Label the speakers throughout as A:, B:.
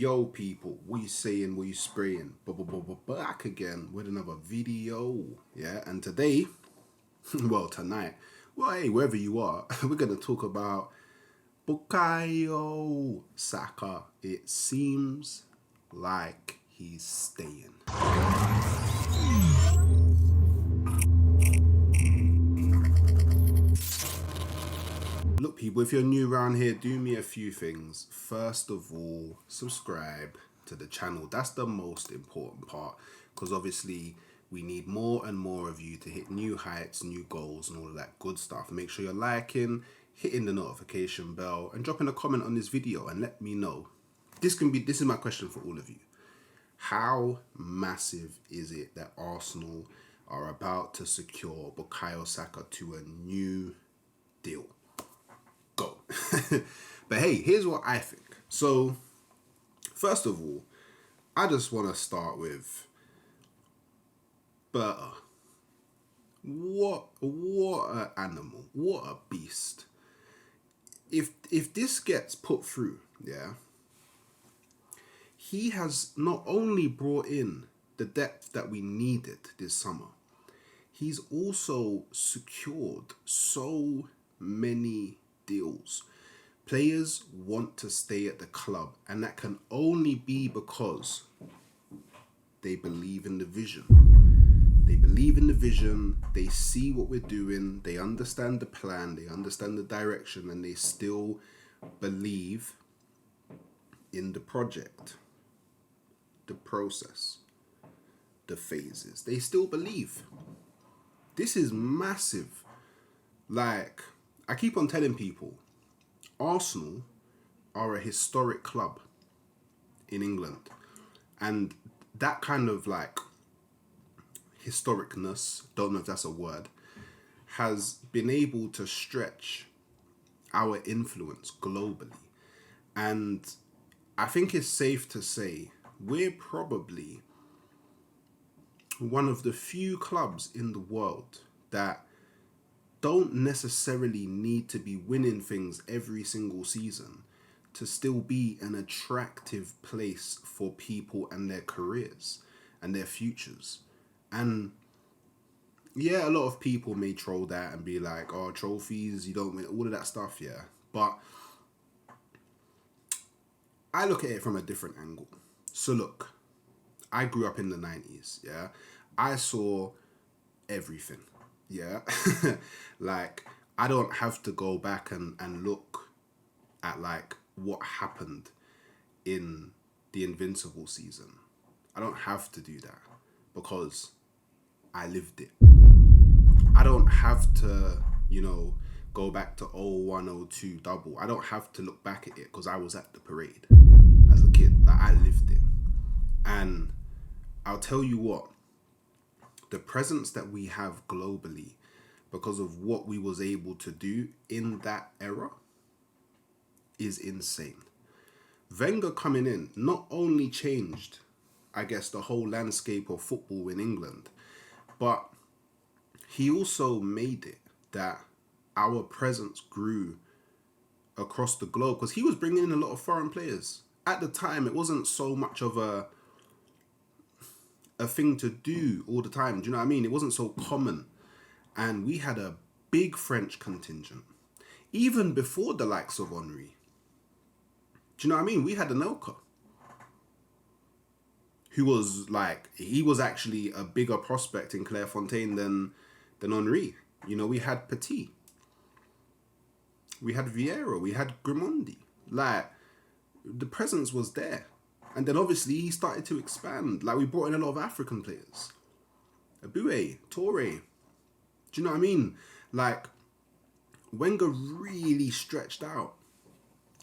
A: Yo people, what you saying, what you spraying? Back again with another video, yeah? And today, well tonight, well hey, wherever you are, we're gonna talk about Bukayo Saka. It seems like he's staying. Look people, if you're new around here, do me a few things. First of all, subscribe to the channel. That's the most important part, because obviously we need more and more of you to hit new heights, new goals and all of that good stuff. Make sure you're liking, hitting the notification bell and dropping a comment on this video and let me know. This is my question for all of you. How massive is it that Arsenal are about to secure Bukayo Saka to a new deal? Go. But hey, here's what I think. So first of all, I just want to start with Berta. What an animal, what a beast. If this gets put through, yeah, he has not only brought in the depth that we needed this summer, he's also secured so many deals. Players want to stay at the club, and that can only be because they believe in the vision. They believe in the vision, they see what we're doing, they understand the plan, they understand the direction, and they still believe in the project, the process, the phases. They still believe. This is massive. Like, I keep on telling people, Arsenal are a historic club in England, and that kind of like historicness, don't know if that's a word, has been able to stretch our influence globally. And I think it's safe to say we're probably one of the few clubs in the world that don't necessarily need to be winning things every single season to still be an attractive place for people and their careers and their futures. And yeah, a lot of people may troll that and be like, oh, trophies, you don't win, all of that stuff, yeah. But I look at it from a different angle. So look, I grew up in the 90s, yeah. I saw everything. Yeah, like I don't have to go back and look at like what happened in the Invincible season. I don't have to do that because I lived it. I don't have to, go back to 0102 double. I don't have to look back at it because I was at the parade as a kid. Like I lived it. And I'll tell you what, the presence that we have globally because of what we was able to do in that era is insane. Wenger coming in not only changed, I guess, the whole landscape of football in England, but he also made it that our presence grew across the globe because he was bringing in a lot of foreign players. At the time, it wasn't so much of a thing to do all the time. Do you know what I mean? It wasn't so common. And we had a big French contingent. Even before the likes of Henry. Do you know what I mean? We had Anelka, who was like, he was actually a bigger prospect in Clairefontaine than Henry. We had Petit. We had Vieira. We had Grimondi. Like, the presence was there. And then obviously he started to expand. Like we brought in a lot of African players. Abue, Toure. Do you know what I mean? Like Wenger really stretched out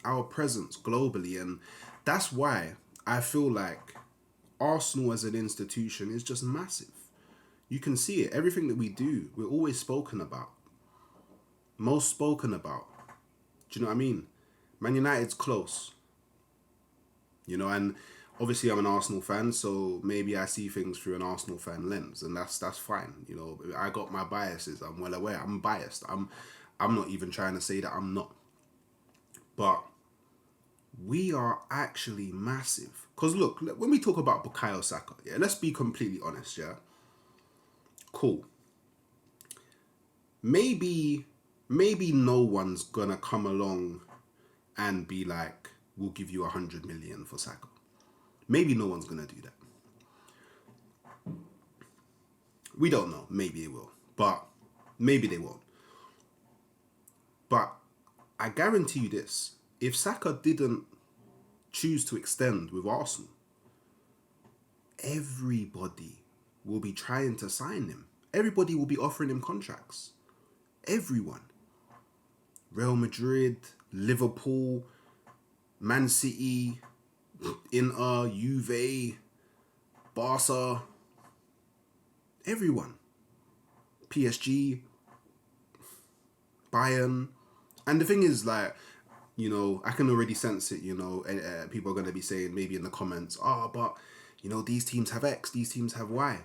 A: our presence globally. And that's why I feel like Arsenal as an institution is just massive. You can see it. Everything that we do, we're always spoken about. Most spoken about. Do you know what I mean? Man United's close. And obviously I'm an Arsenal fan, so maybe I see things through an Arsenal fan lens, and that's fine. I got my biases. I'm well aware. I'm biased. I'm not even trying to say that I'm not. But we are actually massive. Because look, when we talk about Bukayo Saka, yeah, let's be completely honest, yeah? Cool. Maybe no one's gonna come along and be like, we'll give you 100 million for Saka. Maybe no one's gonna do that. We don't know. Maybe it will. But maybe they won't. But I guarantee you this. If Saka didn't choose to extend with Arsenal, everybody will be trying to sign him. Everybody will be offering him contracts. Everyone. Real Madrid, Liverpool, Man City, Inter, Juve, Barca, everyone. PSG, Bayern. And the thing is, like, you know, I can already sense it, you know, and people are going to be saying maybe in the comments, but, you know, these teams have X, these teams have Y.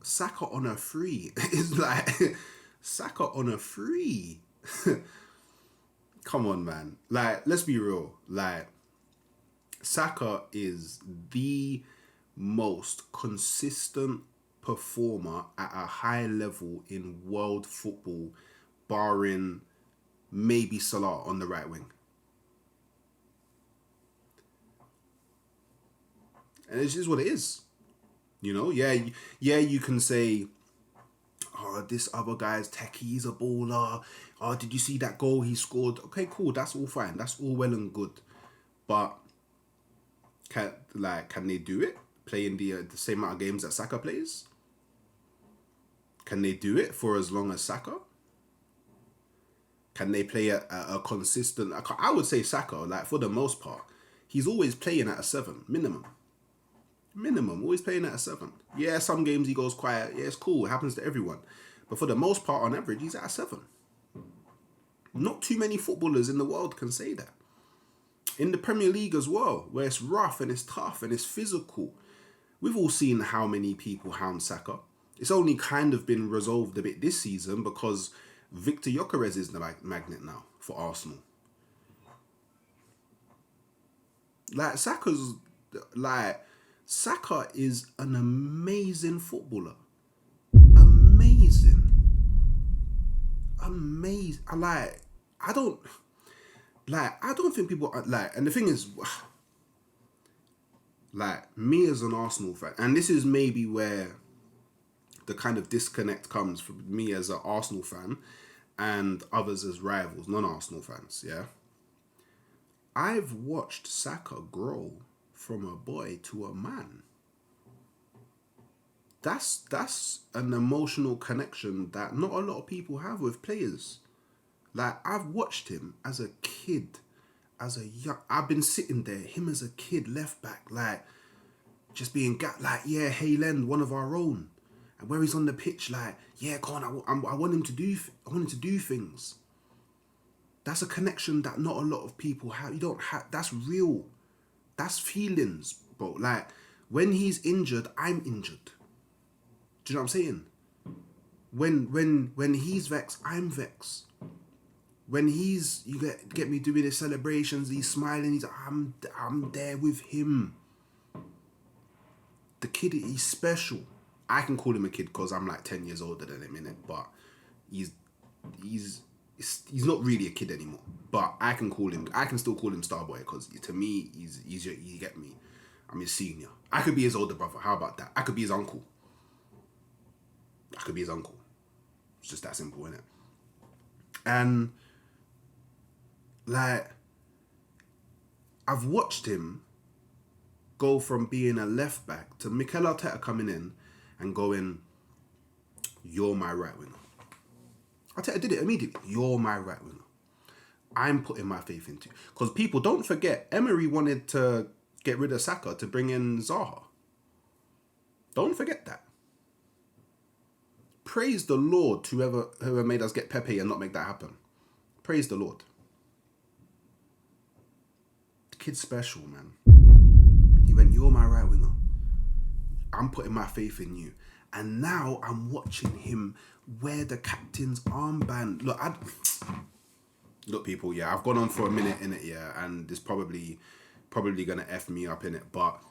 A: Saka on a free. It's like, Saka on a free. Come on, man. Like, let's be real. Like, Saka is the most consistent performer at a high level in world football, barring maybe Salah on the right wing. And it's just what it is. You know, yeah, you can say, this other guy's techie, he's a baller. Did you see that goal he scored? Okay, cool, that's all fine. That's all well and good. But can they do it? Playing the same amount of games that Saka plays? Can they do it for as long as Saka? Can they play a consistent... I would say Saka, like, for the most part, he's always playing at a 7, minimum. Always playing at a 7. Yeah, some games he goes quiet. Yeah, it's cool. It happens to everyone. But for the most part, on average, he's at a 7. Not too many footballers in the world can say that. In the Premier League as well, where it's rough and it's tough and it's physical. We've all seen how many people hound Saka. It's only kind of been resolved a bit this season because Victor Gyökeres is the magnet now for Arsenal. Like, Saka is an amazing footballer. Amazing. I don't think people are, like, and the thing is, like, me as an Arsenal fan, and this is maybe where the kind of disconnect comes for me as an Arsenal fan and others as rivals, non-Arsenal fans, yeah? I've watched Saka grow from a boy to a man. That's an emotional connection that not a lot of people have with players. Like, I've watched him as a kid, I've been sitting there, him as a kid, left back, like, just being like, yeah, Hayland, one of our own. And where he's on the pitch, like, yeah, go on, I want him to do things. That's a connection that not a lot of people have. You don't have, that's real. That's feelings, bro. Like, when he's injured, I'm injured. Do you know what I'm saying? When he's vexed, I'm vexed. When you get me doing his celebrations, he's smiling, I'm there with him. The kid, he's special. I can call him a kid because I'm like 10 years older than him, innit? But he's not really a kid anymore. But I can still call him Starboy because to me, you get me. I'm his senior. I could be his older brother. How about that? I could be his uncle. It's just that simple, innit? And, like, I've watched him go from being a left back to Mikel Arteta coming in and going, you're my right winger. Arteta did it immediately. You're my right winger. I'm putting my faith into you. Because people, don't forget, Emery wanted to get rid of Saka to bring in Zaha. Don't forget that. Praise the Lord, whoever made us get Pepe and not make that happen. Praise the Lord. The kid's special, man. He went, you're my right winger. I'm putting my faith in you. And now I'm watching him wear the captain's armband. Look, Look, people, yeah, I've gone on for a minute in it, yeah, and it's probably gonna F me up in it, but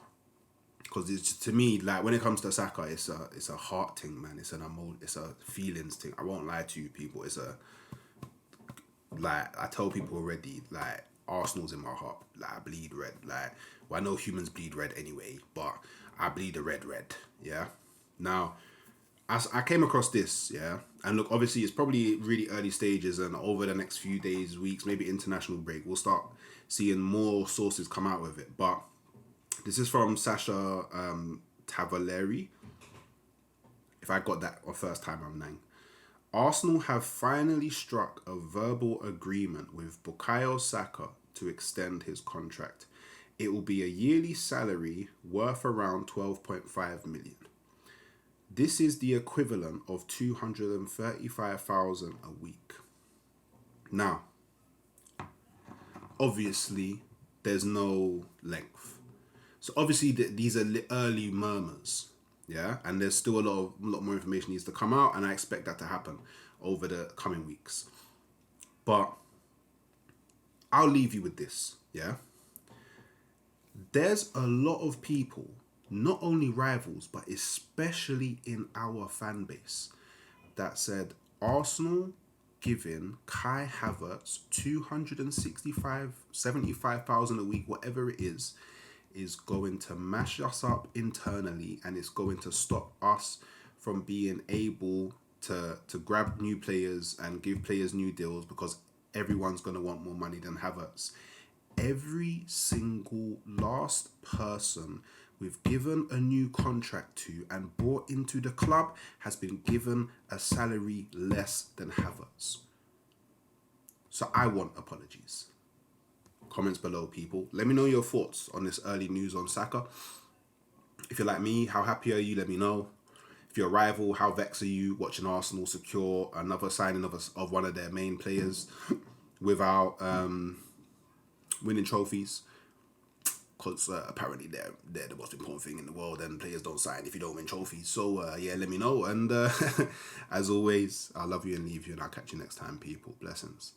A: because it's, to me, like, when it comes to Saka, it's a heart thing, man. It's a feelings thing. I won't lie to you, people. It's a, like, I tell people already, like, Arsenal's in my heart. Like, I bleed red. Like, well, I know humans bleed red anyway, but I bleed a red, yeah. Now, as I came across this, yeah, and look, obviously it's probably really early stages, and over the next few days, weeks, maybe international break, we'll start seeing more sources come out with it. But this is from Sasha Tavaleri. If I got that or first time, I'm nang. Arsenal have finally struck a verbal agreement with Bukayo Saka to extend his contract. It will be a yearly salary worth around 12.5 million. This is the equivalent of 235,000 a week. Now, obviously, there's no length. So obviously, these are early murmurs, yeah, and there's still a lot more information needs to come out, and I expect that to happen over the coming weeks. But I'll leave you with this, yeah. There's a lot of people, not only rivals, but especially in our fan base, that said Arsenal giving Kai Havertz 75,000 a week, whatever it is going to mash us up internally, and it's going to stop us from being able to grab new players and give players new deals, because everyone's going to want more money than Havertz. Every single last person we've given a new contract to and brought into the club has been given a salary less than Havertz. So I want apologies. Comments below, people. Let me know your thoughts on this early news on Saka. If you're like me, how happy are you? Let me know. If you're a rival, how vexed are you watching Arsenal secure another signing of one of their main players without winning trophies? Because apparently they're the most important thing in the world, and players don't sign if you don't win trophies. So yeah, let me know. And as always, I love you and leave you, and I'll catch you next time, people. Blessings.